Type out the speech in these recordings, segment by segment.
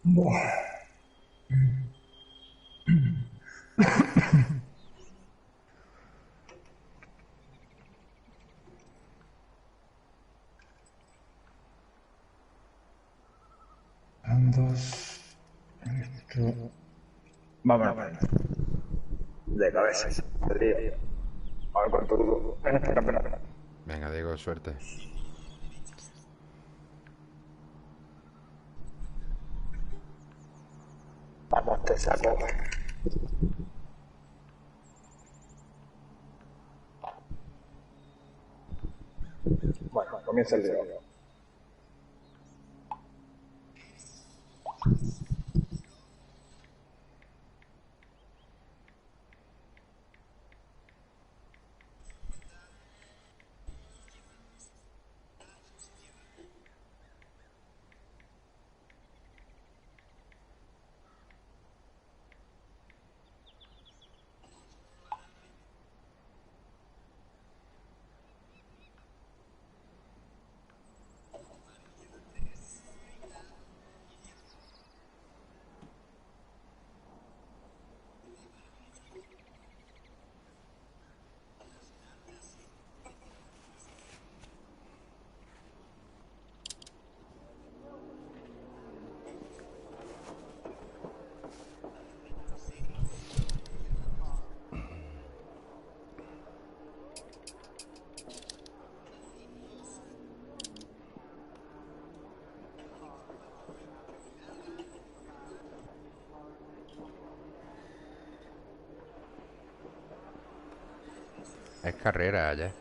Buah. Andos. Esto. Vámonos. De cabeza. Podría. A ver cuánto duro. Espera. Venga, Diego, suerte. Vamos, te saco. Bueno, comienza el lío. Es carrera ya.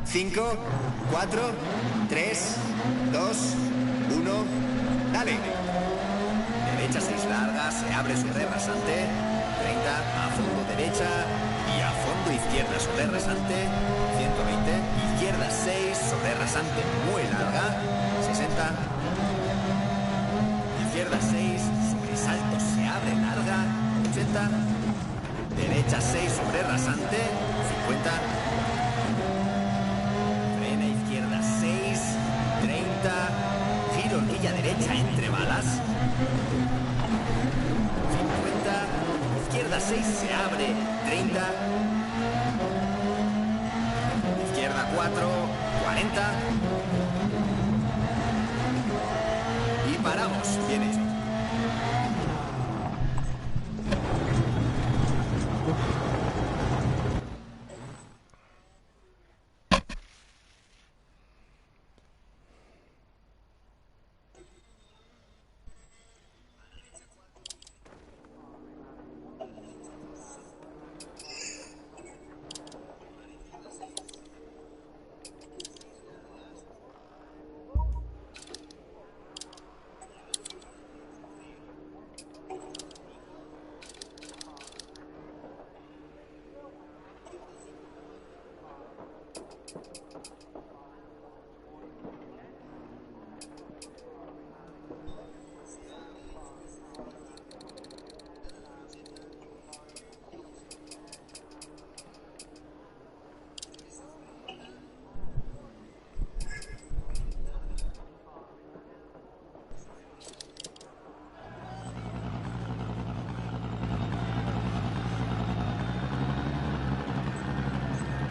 Cinco, cuatro, tres, dos, uno, dale. Derecha 6 largas, se abre sobre rasante, 30, a fondo derecha y a fondo izquierda sobre rasante, 120, izquierda 6 sobre rasante muy larga, 60, izquierda 6, sobresalto se abre larga, 80, derecha 6 sobre rasante, 50, frena izquierda 6, 30, giro horquilla derecha entre balas, 50, izquierda 6 se abre, 30, izquierda 4, 40 y paramos, bien hecho.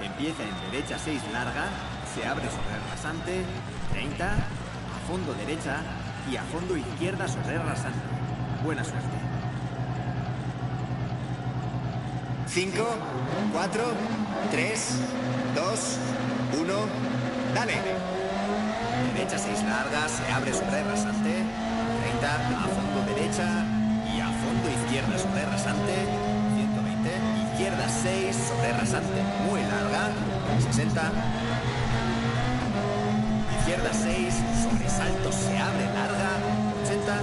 Empieza en derecha 6 larga, se abre sobre el rasante, 30, a fondo derecha y a fondo izquierda sobre el rasante. Buena suerte. 5, 4, 3, 2, 1, dale. Derecha 6 larga, se abre sobre el rasante, 30, a fondo derecha y a fondo izquierda sobre el rasante, 120, izquierda 6 sobre rasante, muy larga, 60. Izquierda 6, sobresalto, se abre larga, 80.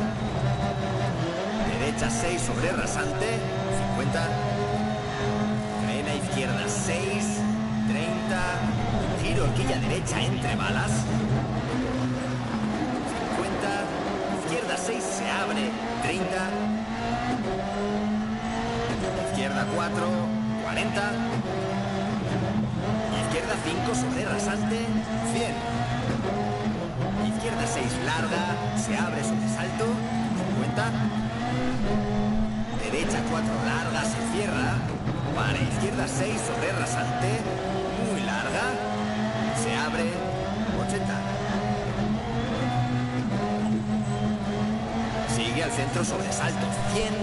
Derecha 6 sobre rasante, 50. Frena izquierda 6, 30. Giro horquilla derecha entre balas, 50. Izquierda 6 se abre, 30. Izquierda 4, 40. Izquierda 5 sobre rasante, 100. Izquierda 6 larga, se abre sobresalto, 50. Derecha 4 larga, se cierra. Para izquierda 6 sobre rasante, muy larga, se abre, 80. Sigue al centro sobresalto, 100.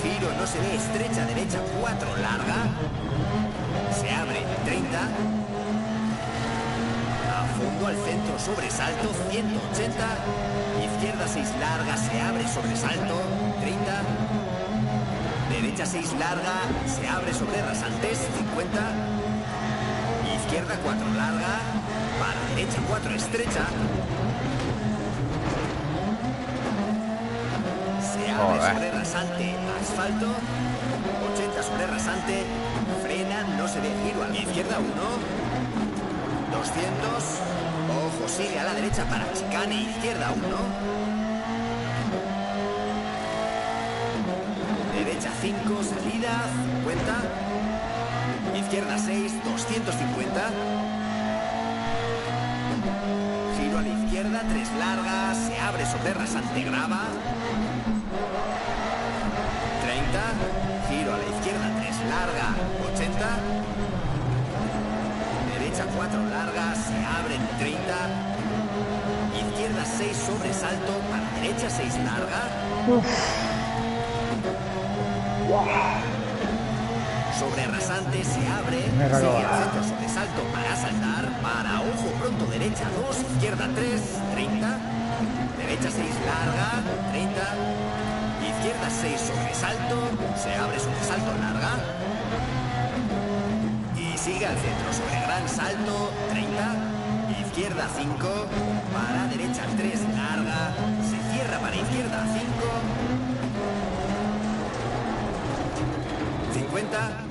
Giro no se ve, estrecha derecha 4 larga, se abre 30. A fondo al centro sobresalto 180. Izquierda 6 larga, se abre sobresalto 30. Derecha 6 larga, se abre sobre rasantes 50. Izquierda 4 larga, para derecha 4 estrecha. Se abre sobre rasante, asfalto, 80 sobre rasante, frena, no se ve, giro a la izquierda 1, 200, ojo, sigue a la derecha para chicane, izquierda 1, derecha 5, salida, 50, izquierda 6, 250, giro a la izquierda, 3 largas, se abre sobre rasante, grava, 30, giro a la izquierda 3 larga, 80, derecha 4 largas, se abren 30, izquierda 6 sobresalto, para derecha 6 larga, sobre rasante se abre, sigue al centro sobresalto para saltar, para ojo pronto derecha 2, izquierda 3, 30, derecha 6 larga, 30, izquierda 6 sobresalto, se abre sobresalto larga y sigue al centro sobre gran salto, 30, izquierda 5, para derecha 3 larga, se cierra para izquierda 5, 50.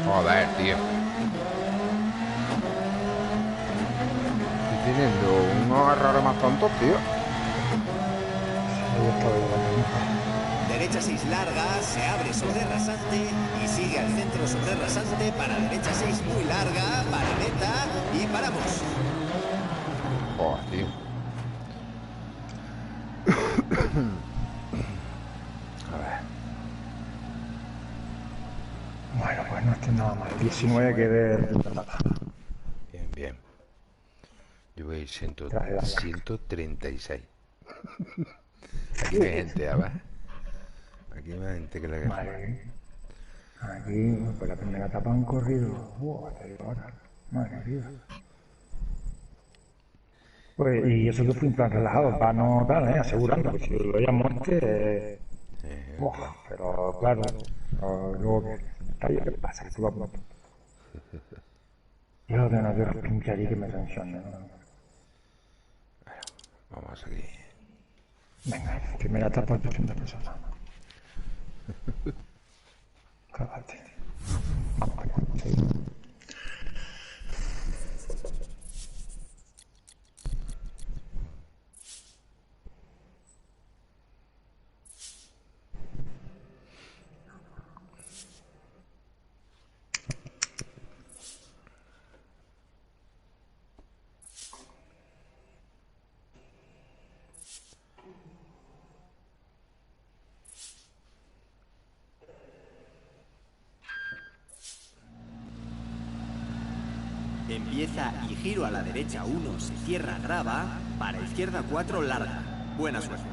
Joder, tío. Estoy teniendo unos errores más tontos, tío. Derecha 6 larga, se abre sobre rasante y sigue al centro sobre rasante para derecha 6 muy larga, para neta y paramos. Joder, tío. A ver. Bueno, pues no estoy nada mal. 19 que ver. Bien, bien. Yo voy 136. Aquí hay gente, a ver. Aquí hay más gente que la que... Madre. Aquí, pues la primera etapa han corrido. Te digo ahora. Madre mía. Pues, y eso que fui en plan relajado, para no tal, asegurando que si lo veía muerte. Pero claro, luego que está yo, ¿qué pasa? Que estuvo a punto. Yo de no quiero pinche allí que me sancione, ¿no? Vamos aquí. Venga, primera etapa 800 personas. Cállate. Vamos allá, seguimos. Empieza y giro a la derecha 1, se cierra grava, para izquierda 4, larga. Buena suerte.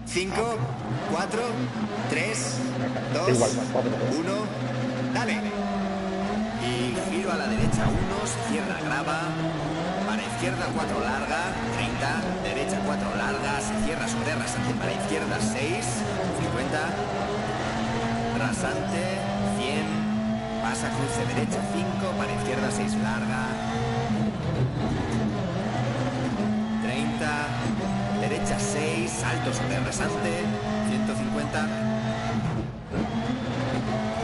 5, 4, 3, 2, 1, dale. Y giro a la derecha 1, se cierra grava, para izquierda 4, larga, 30, derecha 4, larga, se cierra sobre rasante, para izquierda 6, 50, rasante, 100, pasa cruce derecha 5, para izquierda 6, larga, 30, derecha 6, salto sobre rasante, 150,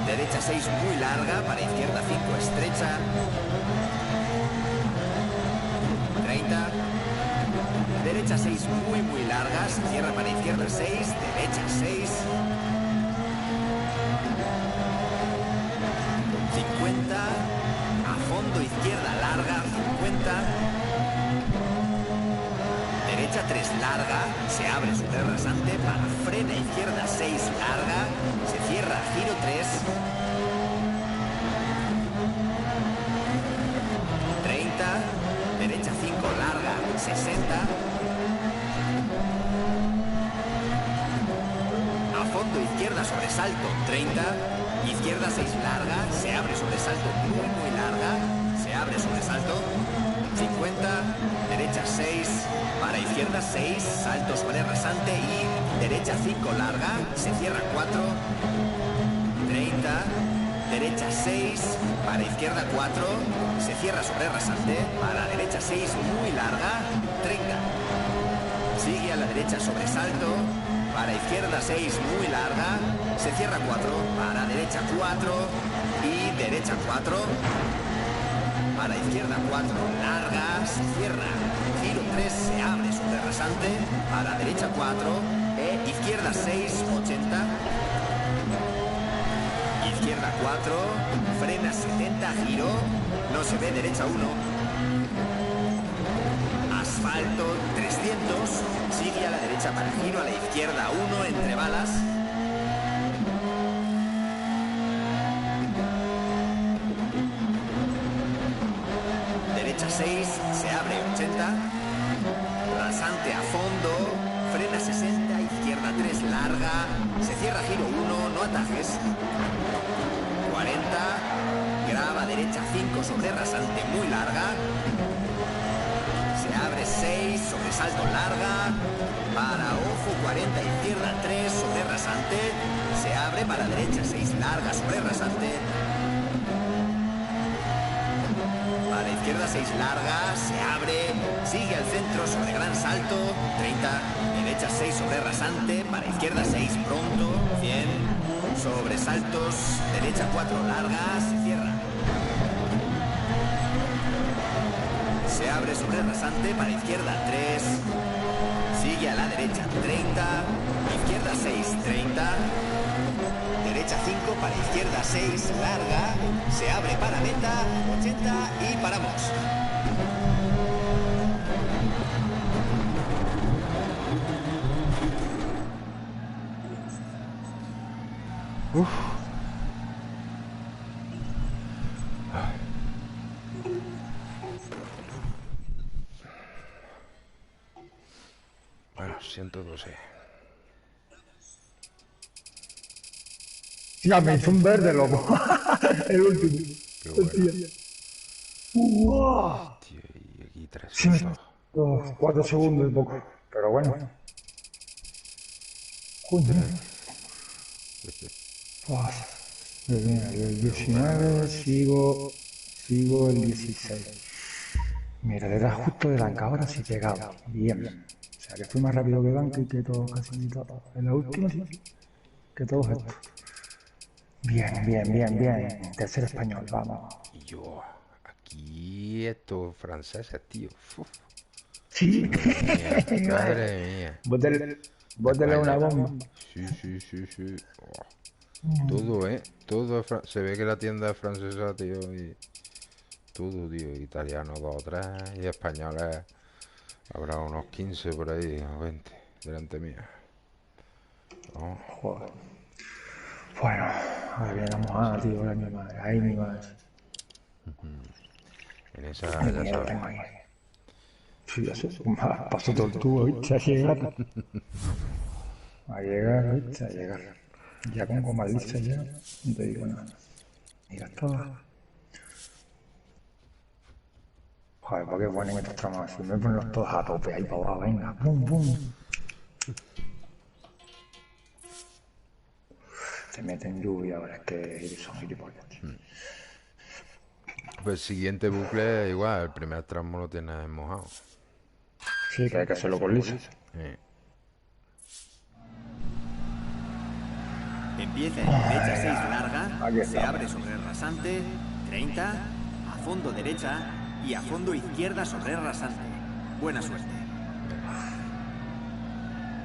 derecha 6 muy larga, para izquierda 5, estrecha, 30, derecha 6 muy larga, se cierra para izquierda 6, derecha 6, 50, a fondo izquierda larga, 50, derecha 3 larga, se abre sobre rasante, para frena izquierda 6 larga, se cierra giro 3, 30, derecha 5 larga, 60, a fondo izquierda sobresalto 30, izquierda 6 larga, se abre sobresalto muy larga, se abre sobresalto, 50, derecha 6, para izquierda 6, salto sobre rasante y derecha 5 larga, se cierra 4, 30, derecha 6, para izquierda 4, se cierra sobre rasante, para derecha 6 muy larga, 30, sigue a la derecha sobresalto, para izquierda 6 muy larga, se cierra 4, para derecha 4 y derecha 4, para izquierda 4 larga, se cierra, giro 3, se abre sobre rasante, para derecha 4, izquierda 6, 80, izquierda 4, frena 70, giro, no se ve, derecha 1, asfalto 300, sigue a la derecha para giro, a la izquierda 1, entre balas, derecha 6, se abre 80, rasante a fondo, frena 60, izquierda 3 larga, se cierra giro 1, no atajes, 40, grava derecha 5 sobre rasante muy larga, se abre 6, sobresalto larga, para ojo 40, izquierda 3 sobre rasante, se abre para derecha 6 larga sobre rasante, para izquierda 6 larga, se abre, sigue al centro sobre gran salto, 30, derecha 6 sobre rasante, para izquierda 6 pronto, 100, sobresaltos, derecha 4 larga, se cierra. Se abre sobre rasante, para izquierda 3, sigue a la derecha 30, izquierda 6, 30, derecha 5, para izquierda 6, larga, se abre para meta, 80 y paramos. Bueno, 112. Ya me hizo un verde, loco. El último. Qué bueno. ¡Wow! Tío, y aquí Sí, me 300. 4 segundos y poco. Pero bueno. Coño. Mira, el 19 sigo el 16. Mira, le da justo de banca, ahora sí llegaba. Bien. O sea, que fui más rápido que banca y que todo casi todo. En la última sí. que todo esto. Bien, bien, bien, bien. Tercer español, vamos. Y yo, aquí estos franceses, tío. Uf, Sí. madre mía. Bótale una bomba. Sí, sí, sí, sí. Oh, todo, todo se ve que la tienda es francesa, tío, y todo, tío. Italiano 2 o 3 y españoles habrá unos 15 por ahí, o 20, delante mía. Oh, Joder. Bueno, ahora viene la mojada, tío, ahora mi madre. Ay, mi madre. en esa, Ay, ya mierda, sabes. tengo ahí. Sí, ya sé. Paso tortuga, ¿viste? A llegar. A llegar, ¿viste? A llegar. Ya con goma lisa ya. No te digo nada. Mira todo. Joder, ¿por qué ponen estos tramos así? Me ponen los todos a tope ahí para abajo, venga. Pum, pum. Se meten lluvia ahora, es que son gilipollas, tío. Pues siguiente bucle, igual, el primer tramo lo tienes mojado. Sí, que hay que hacerlo con lisa. Empieza en derecha 6 larga, Aquí se estamos. abre sobre rasante, 30, a fondo derecha y a fondo izquierda sobre rasante. Buena suerte.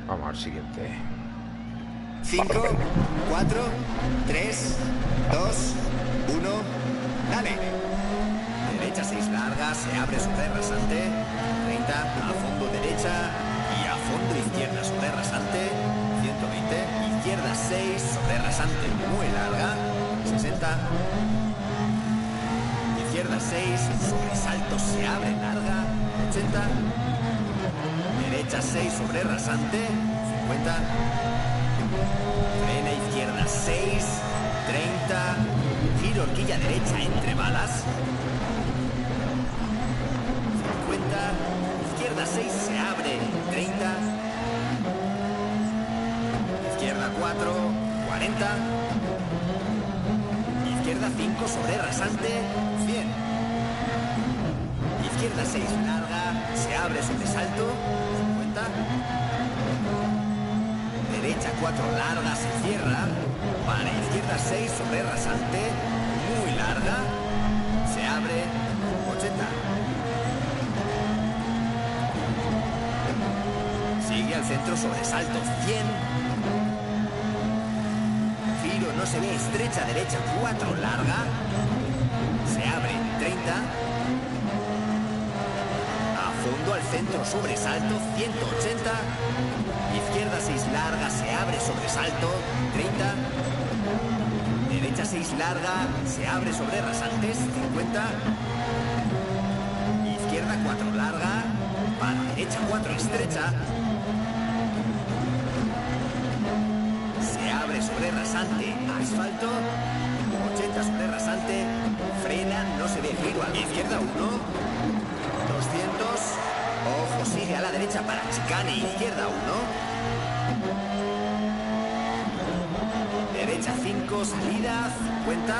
Vamos al siguiente. 5, 4, 3, 2, 1, dale. Derecha 6 larga, se abre sobre rasante, 30, a fondo derecha y a fondo izquierda sobre rasante, 120, izquierda 6 sobre rasante muy larga, 60, izquierda 6, sobresalto se abre larga, 80, derecha 6 sobre rasante, 50, frena izquierda 6, 30, giro horquilla derecha entre balas, 50, izquierda 6 se abre, 30, izquierda 4, 40, izquierda 5 sobre rasante, 100, izquierda 6 larga, se abre sobresalto, 50, derecha 4 larga, se cierra, para izquierda 6 sobre rasante, muy larga, se abre, 80. Sigue al centro sobresalto, 100. Giro no se ve, estrecha derecha 4 larga, se abre, 30. A fondo al centro sobresalto, 180. Izquierda 6 larga, se abre sobresalto, 30. Derecha 6 larga, se abre sobre rasantes, 50. Izquierda 4 larga, para derecha 4 estrecha. Se abre sobre rasante, asfalto, 80 sobre rasante, frena, no se ve, giro a la izquierda 1, 200. Ojo, sigue a la derecha para chicane, izquierda 1. Derecha 5, salida 50.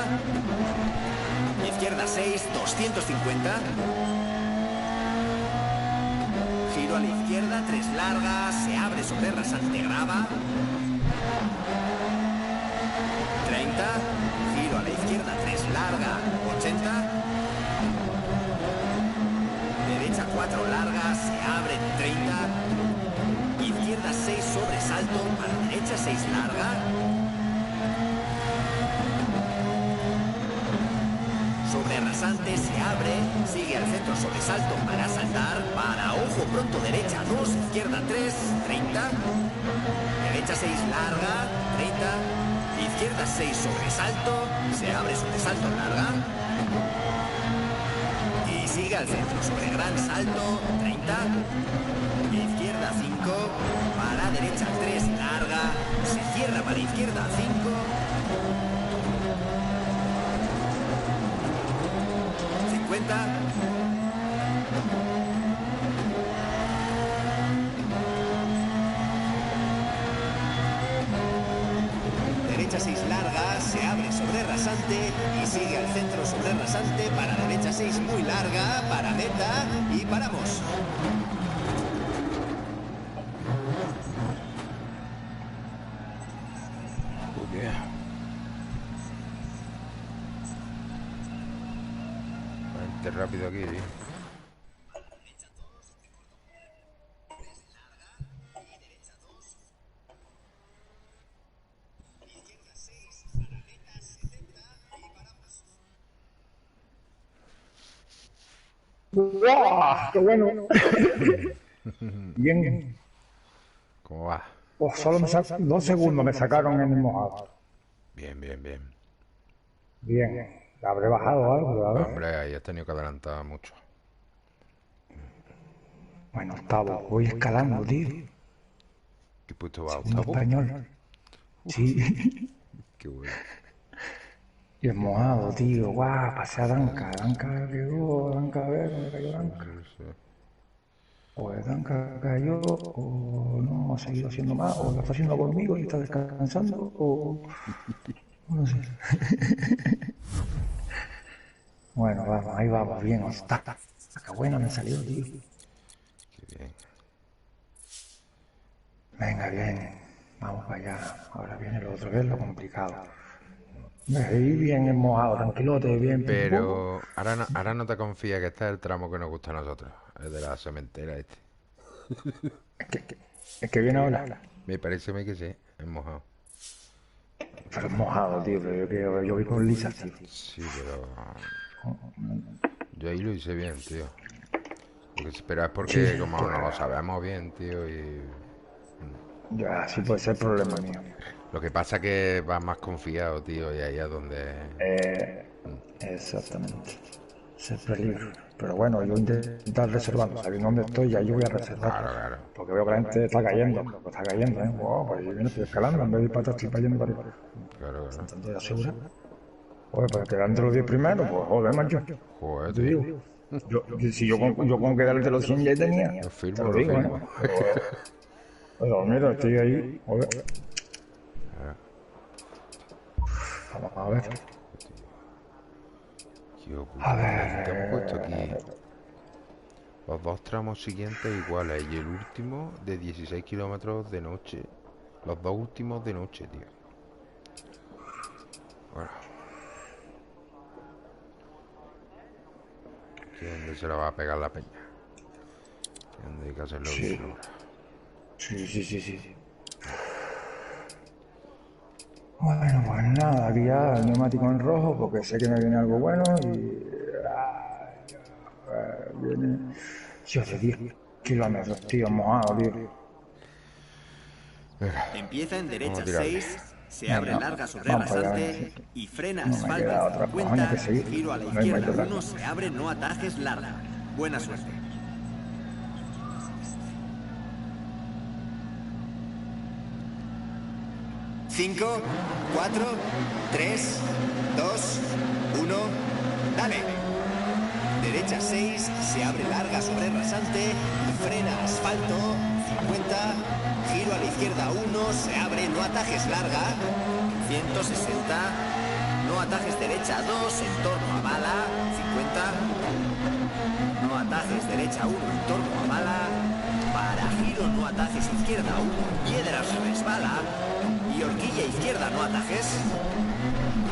Izquierda 6, 250. Giro a la izquierda, 3 largas, se abre sobre rasante, grava. 30. Giro a la izquierda, 3 larga, 80. Derecha 4 largas, se abre 30. Izquierda 6 sobresalto, para derecha 6 larga. Sobre rasante se abre, sigue al centro sobresalto para saltar, para ojo pronto derecha 2, izquierda 3, 30. Derecha 6 larga, 30. Izquierda 6 sobresalto, se abre sobresalto larga. Y sigue al centro sobre gran salto, 30. Izquierda 5, para derecha 3 larga, se cierra para izquierda 5. 50. Derecha 6 larga, se abre sobre rasante y sigue al centro sobre rasante para derecha 6 muy larga, para meta y paramos. tío. Vente rápido aquí, tío. ¡Guau! ¡Qué bueno! Bien. ¿Cómo va? Oh, solo 2 segundos me sacaron en el mojado. Bien, bien, bien. Bien. La habré bajado algo, a ver. Hombre, ahí has tenido que adelantar mucho. Bueno, octavo. Voy escalando, tío. ¿Qué puesto va? Segundo ¿Octavo? español. Sí. Qué bueno. Y el mojado, tío. Guau, pasé a Danca. Danca llegó, Danca a ver dónde cayó Danca. No sé. O el Danca cayó, o no ha seguido haciendo más, o lo está haciendo conmigo y está descansando, o no sé. Bueno, vamos, ahí vamos, bien, está. Qué buena me salió, tío. Qué bien. Venga, bien, vamos para allá. Ahora viene lo otro, que es lo complicado. Ahí bien mojado, tranquilote, bien. Pero ahora no te confías que este es el tramo que nos gusta a nosotros. El de la cementera este. Es que viene ahora. Me parece a mí que sí, es mojado. Pero es mojado, tío, pero yo voy con lisas, tío. Sí, pero... Yo ahí lo hice bien, tío. Pero es porque Sí, como pues, no lo sabemos bien, tío, y... ya, sí puede ser problema mío. Lo que pasa es que vas más confiado, tío, y ahí es donde... Exactamente. Ese es el peligro. Pero bueno, yo intentar reservando, sabiendo dónde estoy, ya yo voy a reservar. Claro, claro. Porque veo que la gente está cayendo, ¿eh? Wow, pues yo estoy escalando, en vez de ir para atrás, estoy yendo para arriba. Claro, claro. Entonces, asegura. Joder, pues quedar entre los 10 primeros, pues joder, macho. Joder, Te tío. digo. Si yo con quedar entre los 100 ya tenía. Lo Te firmo, lo lo digo, firmo. ¿eh? Pero mira, estoy ahí. Joder. Vamos a ver. Tío, A ver, puta, te hemos puesto aquí los dos tramos siguientes iguales y el último de 16 kilómetros de noche. Los dos últimos de noche, tío. Bueno. ¿Aquí dónde se la va a pegar la peña? Aquí dónde hay que hacerlo bien ahora. Sí. Bueno, pues nada, aquí ya el neumático en rojo porque sé que me viene algo bueno y... viene... Yo de 10 kilómetros, tío, mojado, tío. Empieza en derecha Vamos a tirarle. 6, se abre Venga, larga sobre vamos para allá, rasante y frena no me queda asfalto otra, 50, cojones, que seguir. giro a la No hay más izquierda otra. 1, se abre, no atajes, larga. Buena suerte. Cinco, 4, 3, 2, 1, dale. Derecha 6, se abre larga sobre rasante y frena asfalto 50, giro a la izquierda 1, se abre, no atajes, larga 160, no atajes derecha 2, en torno a bala 50, no atajes derecha 1, en torno a bala, para giro no atajes izquierda 1, piedras resbala y horquilla izquierda no atajes.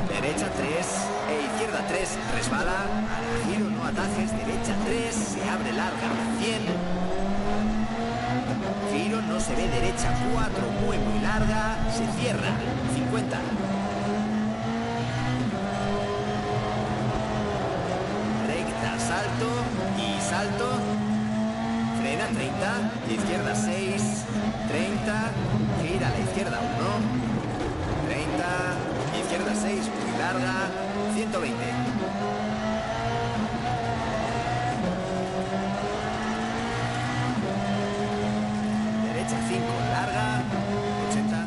Derecha 3 e izquierda 3, resbala, para giro no atajes, derecha 3, se abre larga, 100. Giro no se ve, derecha 4, muy larga, se cierra, 50. Recta, salto y salto. Frena 30, izquierda 6, 30, gira a la izquierda 1, 30, izquierda 6, muy larga, 120. Derecha 5, larga, 80.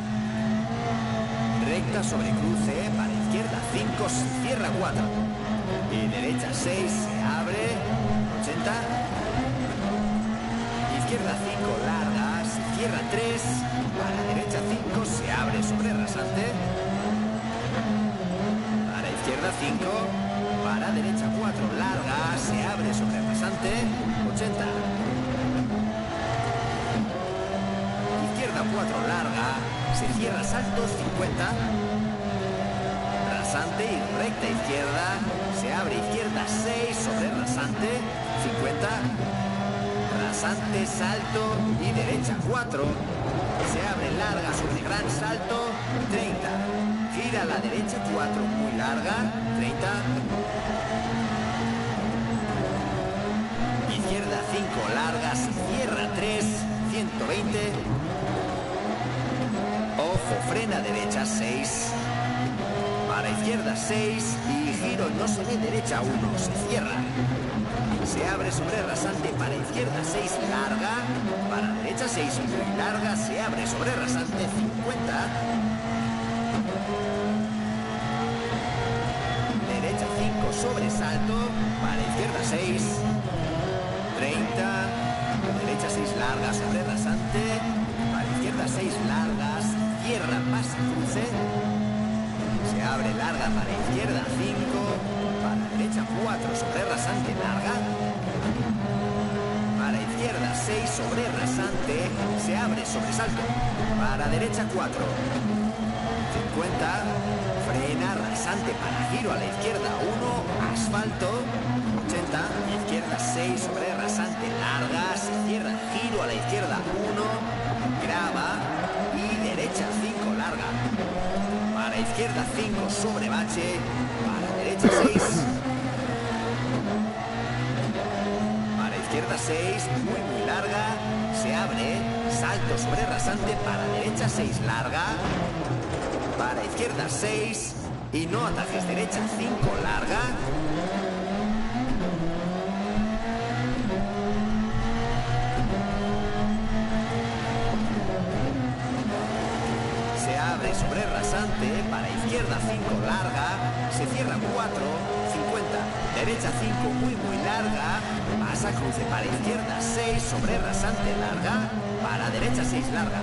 Recta sobre cruce, para izquierda 5, se cierra 4. Y derecha 6, se abre, 80. Izquierda 5, larga, se cierra 3, para derecha 5, se abre sobre rasante. Para izquierda 5, para derecha 4, larga, se abre sobre rasante, 80. Izquierda 4, larga, se cierra salto, 50. rasante y recta izquierda. Se abre izquierda 6 sobre rasante, 50. Rasante, salto y derecha 4. Se abre larga sobre gran salto, 30. Gira a la derecha 4, muy larga, 30. Izquierda 5, larga, se cierra 3, 120. Ojo, frena derecha 6. Para izquierda 6 y giro no se ve, derecha 1, se cierra. Se abre sobre rasante para izquierda 6, larga. Para derecha 6, muy larga. Se abre sobre rasante 50. Derecha 5, sobresalto. Para izquierda 6. 30. Derecha 6, larga sobre rasante. Para izquierda 6, largas. Cierra, pasa, cruce. Se abre larga para izquierda 5. Para derecha 4 sobre rasante, larga. Para izquierda 6 sobre rasante. Se abre sobresalto. Para derecha 4. 50. Frena rasante para giro a la izquierda 1. Asfalto. 80. Izquierda 6 sobre rasante, larga. Se cierra. Giro a la izquierda 1. Grava. Y derecha 5, larga. Para izquierda 5 sobre bache. Para derecha 6. Para izquierda 6, muy larga. Se abre. Salto sobre rasante. Para derecha 6, larga. Para izquierda 6. Y no atajes, derecha 5, larga. Sobre rasante, para izquierda 5, larga, se cierra 4, 50, derecha 5, muy larga, pasa cruce para izquierda 6, sobre rasante, larga, para derecha 6, larga.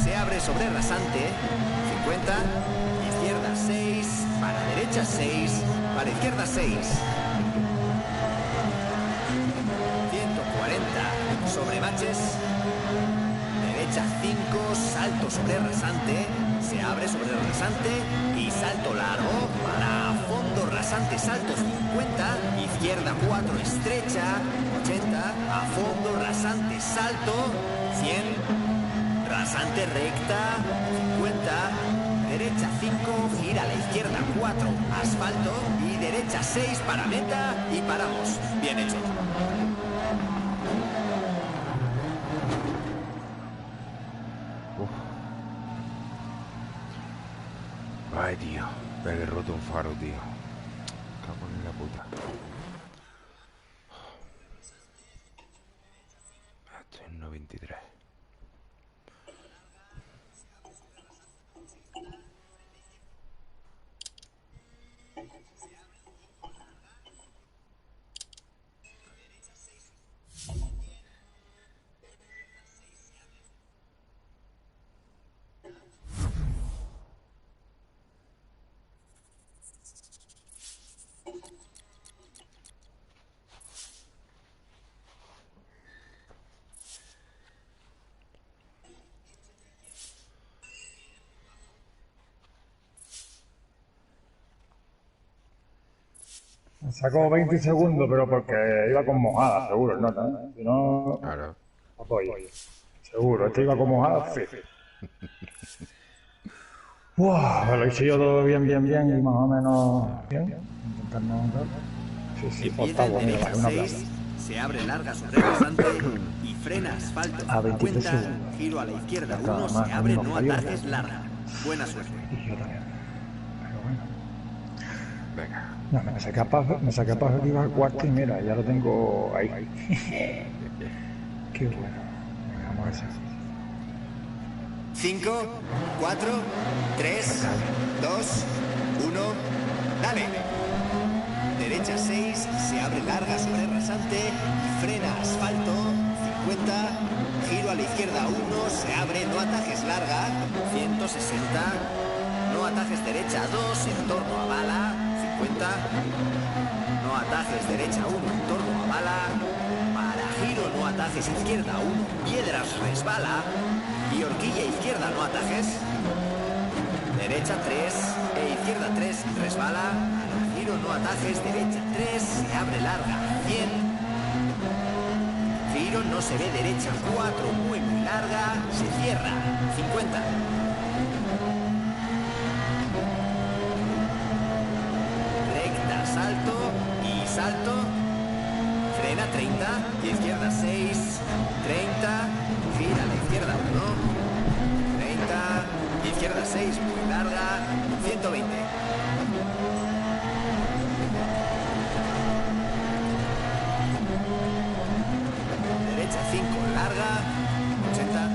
Se abre sobre rasante, 50, izquierda 6, para derecha 6, para izquierda 6. Sobre baches, derecha 5, salto sobre rasante, se abre sobre rasante y salto largo, para fondo rasante, salto 50, izquierda 4, estrecha, 80, a fondo rasante, salto, 100, rasante recta, 50, derecha 5, gira a la izquierda 4, asfalto y derecha 6 para meta y paramos. Bien hecho. Ay, tío, me he roto un faro, tío. Cago en la puta. Estoy en 93. Sacó 20 segundos, pero porque iba con mojada, seguro, ¿no? Si no, Claro. apoyo. Seguro, este iba con mojada, sí. Lo hice yo todo bien y más o menos bien. Intentar no dar. Sí, Empieza en octavo, mira, derecha bajé una 6, plaza. se abre larga sobre rasante y frena asfalto. A 23 50, segundos. giro a la izquierda Acá, 1, más, se abre, unos no fallos. atajes, larga. Buena suerte. Y yo también. Pero bueno. Venga. No, me saqué para arriba al cuarto y mira, ya lo tengo ahí. Qué bueno. Venga, vamos a ver si. 5, 4, 3, 2, 1, dale. Derecha 6, se abre larga sobre rasante y frena asfalto. 50, giro a la izquierda 1, se abre, no atajes, larga. 160, no atajes, derecha 2, en torno a bala. 50, no atajes, derecha 1, en torno a bala. Para giro, no atajes, izquierda 1, piedras, resbala. y horquilla izquierda, no atajes. Derecha 3 e izquierda 3, resbala. Al giro, no atajes. Derecha 3, se abre larga. 100. Giro, no se ve. Derecha 4, muy larga. Se cierra. 50. Recta, salto y salto. Frena 30. Y izquierda 6. 30. Gira a la izquierda 1. 30. Izquierda 6, muy larga. 120. Derecha 5, larga. 80.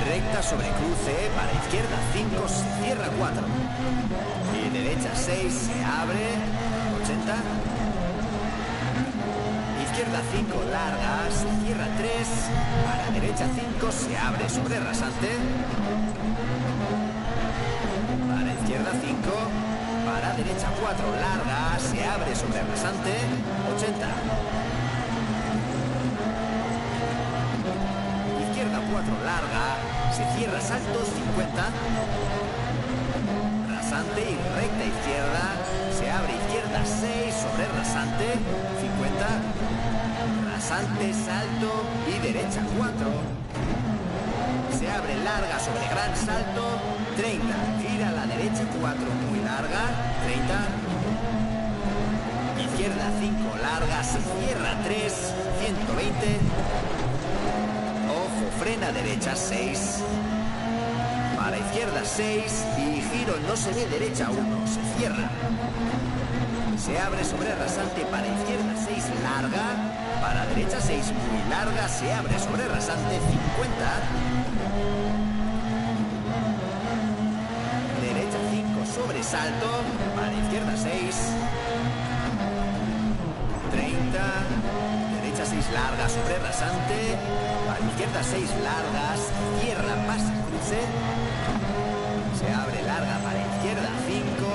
Recta sobre cruce. Para izquierda 5, se cierra 4. Y derecha 6, se abre. 80. Izquierda 5, larga, se cierra 3, para derecha 5, se abre sobre rasante. Para izquierda 5, para derecha 4, larga, se abre sobre rasante. 80. Izquierda 4, larga, se cierra salto. 50. Rasante y recta izquierda, se abre izquierda 6 sobre rasante. 50. Rasante, salto y derecha 4. Se abre larga sobre gran salto. 30. Gira a la derecha 4, muy larga. 30. Izquierda 5, larga, se cierra 3. 120. Ojo, frena derecha 6. Para izquierda 6 y giro, no se ve. Derecha 1, se cierra. Se abre sobre rasante. Para izquierda 6, larga. Para derecha 6, muy larga, se abre sobre rasante. 50. Derecha 5, sobresalto. Para izquierda 6. 30. Derecha 6, larga, sobre rasante. Para izquierda 6, largas. Cierra, pasa, cruce. Se abre larga para izquierda 5.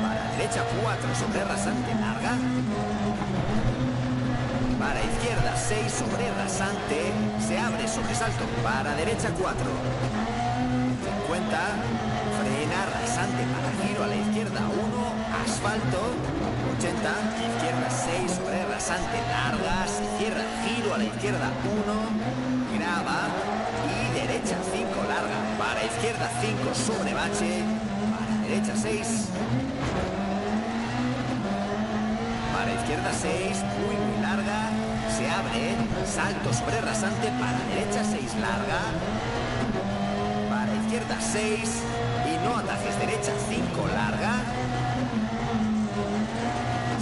Para derecha 4, sobre rasante, larga. Para izquierda 6 sobre rasante, se abre sobresalto. Para derecha 4. 50. Frena rasante para giro a la izquierda 1. Asfalto. 80. Izquierda 6 sobre rasante, larga. Se cierra, giro a la izquierda 1. Grava. Y derecha 5, larga. Para izquierda 5 sobre bache. Para derecha 6. Para izquierda 6, muy larga, se abre, salto sobre rasante. Para derecha 6, larga. Para izquierda 6 y no atajes. Derecha 5, larga.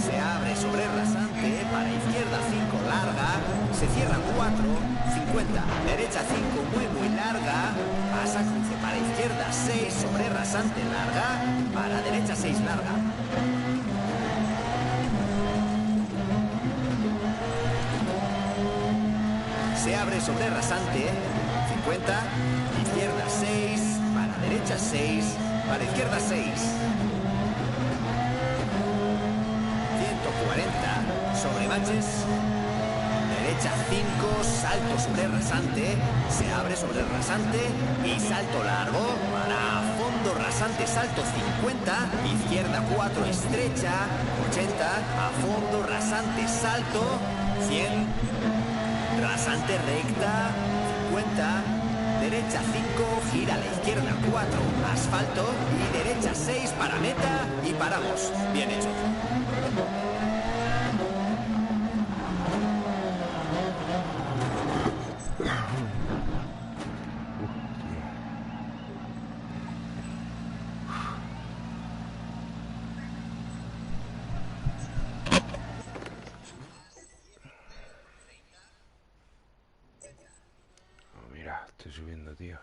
Se abre sobre rasante. Para izquierda 5, larga. Se cierra 4, 50. Derecha 5, muy larga. Pasa cruce. Para izquierda 6 sobre rasante, larga. Para derecha 6, larga. Se abre sobre rasante. 50. Izquierda 6. Para derecha 6. Para izquierda 6. 140. Sobre baches. Derecha 5. Salto sobre rasante. Se abre sobre rasante. Y salto largo. Para fondo rasante. Salto 50. Izquierda 4. Estrecha. 80. A fondo rasante. Salto. 100. Rasante recta, 50, derecha 5, gira a la izquierda 4, asfalto y derecha 6 para meta y paramos. Bien hecho. Estoy subiendo, tío.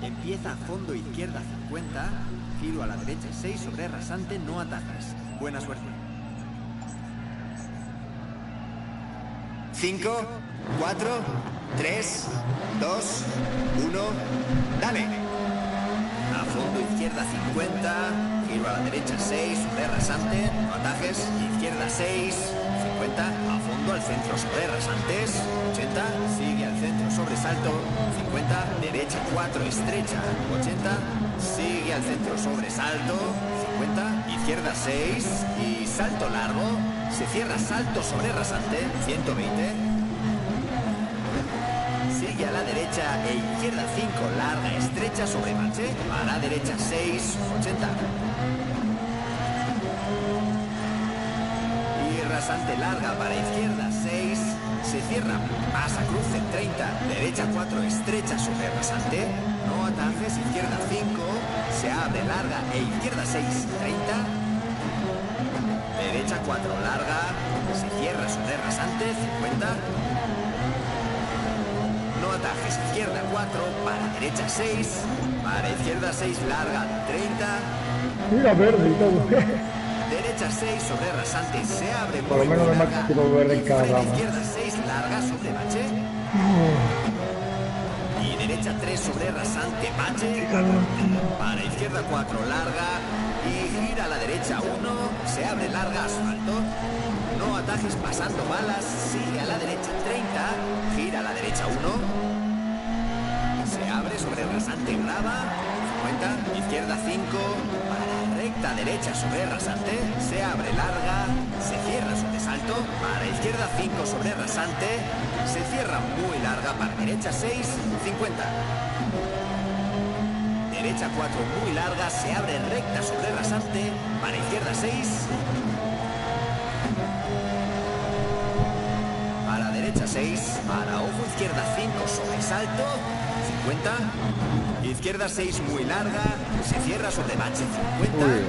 Empieza a fondo izquierda 50, giro a la derecha 6 sobre rasante, no atajes. Buena suerte. 5, 4, 3, 2, 1, dale. A fondo izquierda 50, giro a la derecha 6 sobre rasante, no atajes. Izquierda 6, 50, a fondo al centro sobre rasantes, 80, sigue al centro sobre salto, 50, derecha 4 estrecha, 80, sigue al centro sobre salto, 50, izquierda 6 y salto largo, se cierra salto sobre rasante, 120, sigue a la derecha e izquierda 5 larga estrecha sobre bache, a la derecha 6, 80. Rasante larga para izquierda 6, se cierra, pasa cruce 30, derecha 4 estrecha sobre rasante, no atajes, izquierda 5, se abre larga e izquierda 6, 30, derecha 4 larga, se cierra sobre rasante 50, no atajes, izquierda 4 para derecha 6, para izquierda 6 larga 30, Mira, verde y todo. derecha 6 sobre rasante, se abre Por lo menos muy me larga, máximo verde en cada frena rama. izquierda 6 larga sobre bache, y derecha 3 sobre rasante bache, para izquierda 4 larga, y gira a la derecha 1, se abre larga asfalto, no atajes pasando balas, sigue a la derecha 30, gira a la derecha 1, se abre sobre rasante grava, 50, izquierda 5, para recta derecha sobre rasante, se abre larga, se cierra sobre salto, para izquierda 5 sobre rasante, se cierra muy larga para derecha 6, 50. Derecha 4 muy larga, se abre recta sobre rasante, para izquierda 6. Para derecha 6, para ojo izquierda 5 sobre salto, 50. Izquierda 6 muy larga, se cierra sobre bache 50. Uy,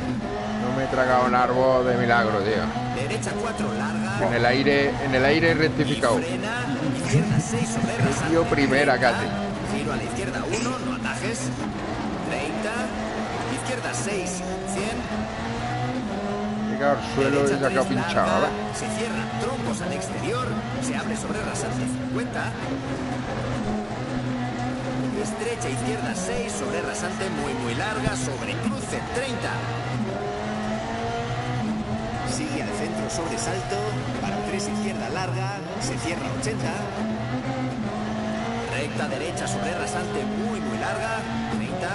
no me he tragado un árbol de milagro, tío. Derecha 4 larga. En el aire rectificado. Y frena, izquierda 6 sobre rasante. Tío, primera 30, casi. Giro a la izquierda 1, no atajes. 30. Izquierda 6, 100. He llegado al suelo y Derecha se ha quedado 3 pinchado, larga, ¿vale? se cierran troncos al exterior, se abre sobre rasante 50. Estrecha izquierda 6 sobre rasante muy larga, sobre cruce 30. Sigue al centro sobre salto, para 3 izquierda larga, se cierra 80. Recta derecha sobre rasante muy larga, 30.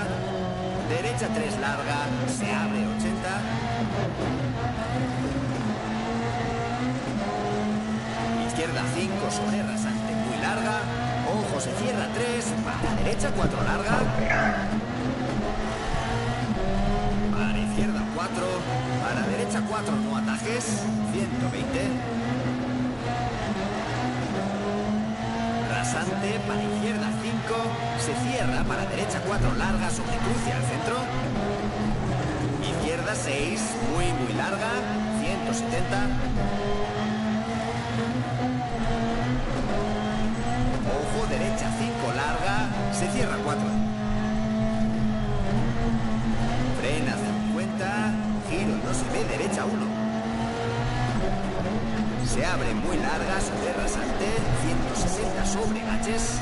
Derecha 3 larga, se abre 80. Izquierda 5 sobre rasante muy larga. Ojo, se cierra 3. Para derecha 4 larga. Para izquierda 4. Para derecha 4 no atajes. 120. Rasante para izquierda 5. Se cierra para derecha 4 larga sobre cruce al centro. Izquierda 6. Muy larga. 170. Ojo, derecha 5 larga, se cierra 4. Frena 50, giro no se ve, derecha 1. Se abre muy larga sobre rasante, 160 sobre baches.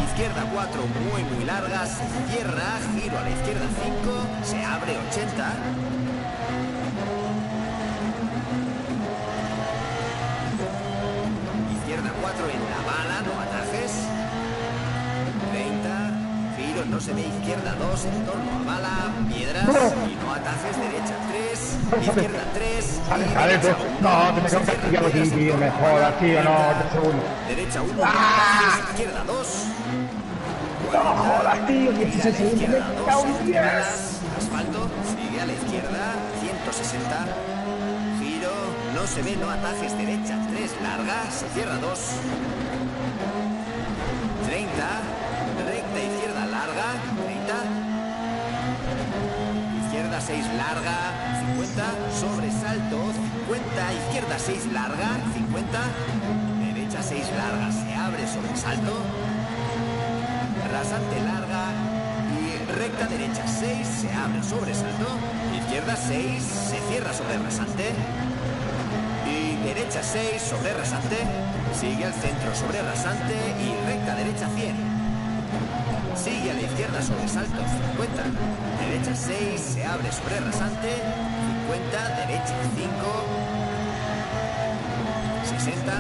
Izquierda 4 muy larga, se cierra, giro a la izquierda 5, se abre 80. Izquierda 4 en la bala, no atajes. 30, giro no se ve, izquierda 2 en torno a bala, piedras y no atajes, derecha 3, izquierda 3 y Sale, derecha pues. 1. No, te me quedo castigado aquí, tío. Me jodas, tío. No, te segundo. Derecha 1, no atajes, izquierda 2. No jodas, tío. 16 segundos. Me cago en Dios. Asfalto, sigue a la izquierda, 160. Giro, no se ve, no atajes, derecha 3 larga, se cierra 2. 30, recta izquierda larga, 30. Izquierda 6 larga, 50. Sobresalto, 50. Izquierda 6 larga, 50. Derecha 6 larga, se abre sobresalto. rasante larga y recta derecha 6, se abre sobre salto, izquierda 6, se cierra sobre rasante y derecha 6 sobre rasante, sigue al centro sobre rasante y recta derecha 100. Sigue a la izquierda sobre salto 50, derecha 6, se abre sobre rasante, 50, derecha 5, 60.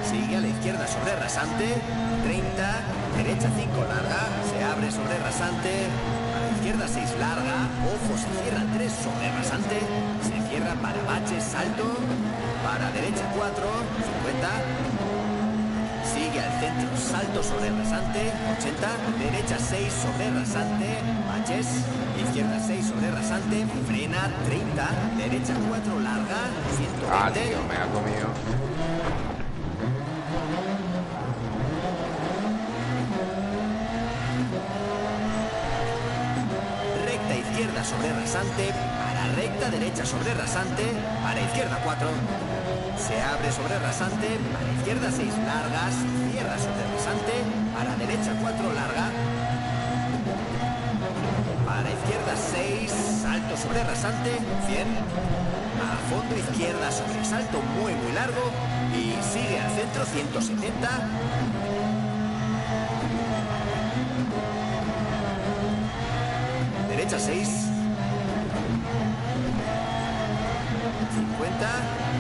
Sigue a la izquierda sobre rasante, 30, derecha 5 larga, se abre sobre rasante, a la izquierda 6 larga, ojo, se cierra 3 sobre rasante, se cierra para bache, salto, para derecha 4, 50, sigue al centro, salto sobre rasante, 80, derecha 6 sobre rasante, baches, izquierda 6 sobre rasante, frena, 30, derecha 4 larga, 120. Ah, tío, me ha comido. Recta izquierda sobre rasante, para recta derecha sobre rasante, para izquierda 4. Se abre sobre rasante, para izquierda 6 largas, cierra sobre rasante, para derecha 4 larga. Para izquierda 6, salto sobre rasante, 100. A fondo izquierda sobre salto muy largo y sigue al centro 170. Derecha 6. 50.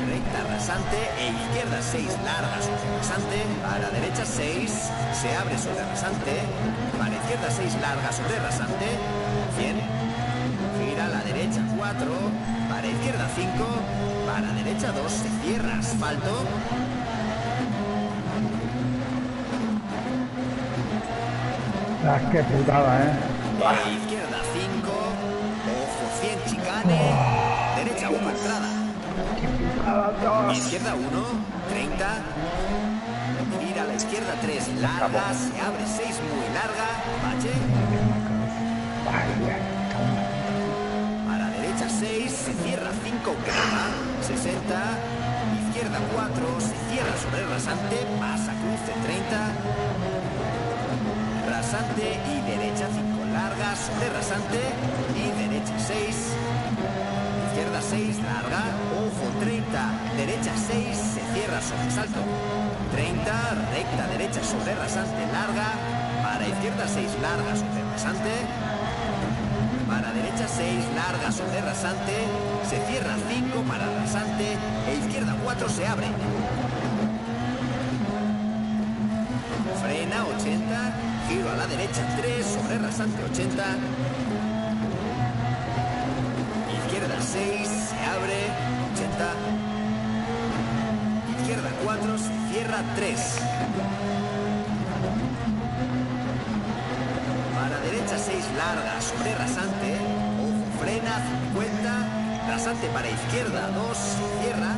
Recta rasante e izquierda 6 largas sobre rasante. Para derecha 6. Se abre sobre rasante. Para izquierda 6 largas sobre rasante. 100. Gira a la derecha 4. Para izquierda 5. Para derecha 2. Se cierra asfalto. Ah, qué putada, Izquierda 5, ojo 100 chicane, derecha 1 entrada. Izquierda 1, 30. Gira a la izquierda 3 larga, se abre 6 muy larga, bache. Para derecha 6, se cierra 5 grava, 60. Izquierda 4, se cierra sobre rasante, pasa cruce 30. Rasante y derecha 5 largas, sobre rasante y derecha 6. Izquierda 6 larga, ojo 30, derecha 6, se cierra sobre salto. 30, recta derecha sobre rasante larga, para izquierda 6 larga sobre rasante. Para derecha 6 larga sobre rasante, se cierra 5 para rasante e izquierda 4 se abre. Frena 80, giro a la derecha 3 sobre rasante 80. Izquierda 6, se abre 80. Izquierda 4, se cierra 3. Para derecha 6 larga sobre rasante, ojo frena 50. Rasante para izquierda 2, se cierra.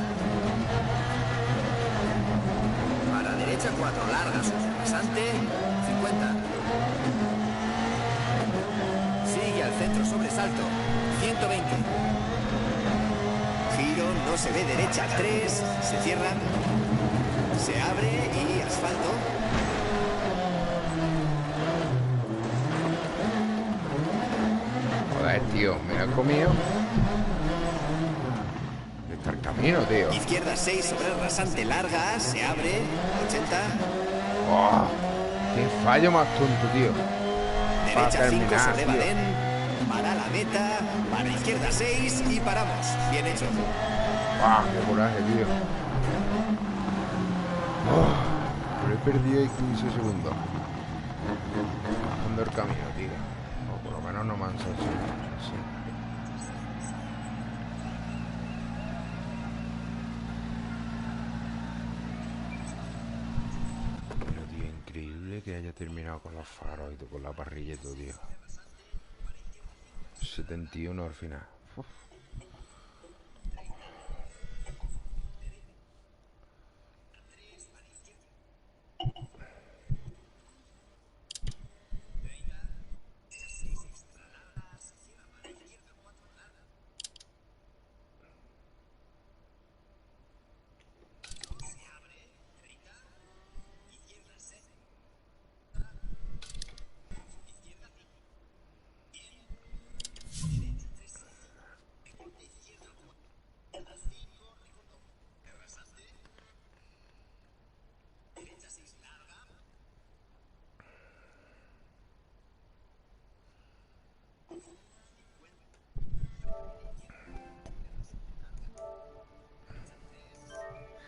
Para derecha 4 largas sobre rasante, 50. Sigue al centro sobre salto, 120. Giro, no se ve derecha 3, se cierra. Se abre y asfalto. Joder, tío, me ha comido. Está el camino, tío. Izquierda 6 sobre rasante larga, se abre, 80. Oh, qué fallo más tonto, tío. Para Derecha 5 terminar, sobre tío. badén, para la meta, para izquierda 6 y paramos. Bien hecho. ¡Ah, qué coraje, tío! Oh, pero he perdido ahí 15 segundos. Bajando el camino, tío. O por lo menos no me han sancionado. Sí. Pero, tío, increíble que haya terminado con los faros y todo, con la parrilla y todo, tío. 71 al final. Uf.